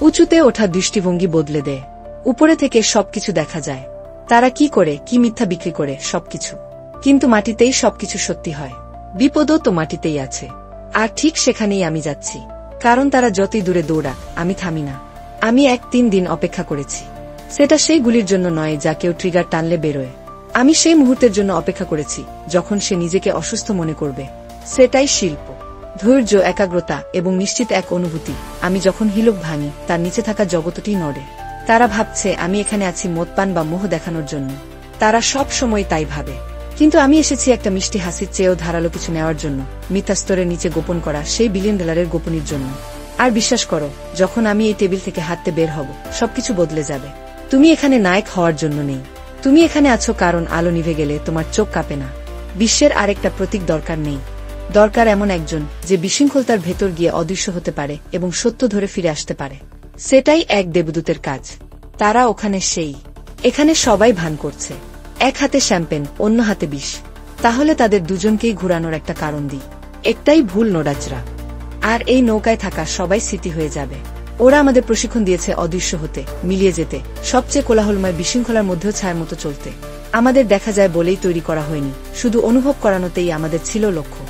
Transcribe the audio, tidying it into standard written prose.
উঁচুতে ওঠা দৃষ্টিভঙ্গি বদলে দেয়। উপরে থেকে সবকিছু দেখা যায়, তারা কি করে, কি মিথ্যা বিক্রি করে, সবকিছু। কিন্তু মাটিতেই সবকিছু সত্যি হয়। বিপদও তো মাটিতেই আছে। আর ঠিক সেখানেই আমি যাচ্ছি। কারণ তারা যতই দূরে দৌড়াক, আমি থামি না। আমি 3 দিন অপেক্ষা করেছি। সেটা সেই গুলির জন্য নয় যা কেউ ট্রিগার টানলে বেরোয়। আমি সেই মুহূর্তের জন্য অপেক্ষা করেছি যখন সে নিজেকে অসুস্থ মনে করবে। সেটাই শিল্প, ধৈর্য, একাগ্রতা এবং নিশ্চিত এক অনুভূতি। আমি যখন হিলক ভাঙি, তার নিচে থাকা জগতটি নড়ে। তারা ভাবছে আমি এখানে আছি মদপান বা মোহ দেখানোর জন্য। তারা সব সময় তাই ভাবে। কিন্তু আমি এসেছি একটা মিষ্টি হাসির চেয়েও ধারালো কিছু নেওয়ার জন্য, মিথ্যা স্তরের নিচে গোপন করা সেই $1 বিলিয়ন গোপনীর জন্য। আর বিশ্বাস করো, যখন আমি এই টেবিল থেকে হাঁটতে বের হব, সবকিছু বদলে যাবে। তুমি এখানে নায়ক হওয়ার জন্য নেই। তুমি এখানে আছো কারণ আলো নিভে গেলে তোমার চোখ কাঁপে না। বিশ্বের আরেকটা প্রতীক দরকার নেই। দরকার এমন একজন যে বিশৃঙ্খলতার ভেতর গিয়ে অদৃশ্য হতে পারে এবং সত্য ধরে ফিরে আসতে পারে। সেটাই এক দেবদূতের কাজ। তারা ওখানে সেই। এখানে সবাই ভান করছে। এক হাতে শ্যাম্পেন, অন্য হাতে বিষ। তাহলে তাদের দুজনকেই ঘুরানোর একটা কারণ দিই। একটাই ভুল, নোড়াচড়া। আর এই নৌকায় থাকা সবাই স্মৃতি হয়ে যাবে। ওরা আমাদের প্রশিক্ষণ দিয়েছে অদৃশ্য হতে, মিলিয়ে যেতে, সবচেয়ে কোলাহলময় বিশৃঙ্খলার মধ্যেও ছায়ার মতো চলতে। আমাদের দেখা যায় বলেই তৈরি করা হয়নি, শুধু অনুভব করানোতেই আমাদের ছিল লক্ষ্য।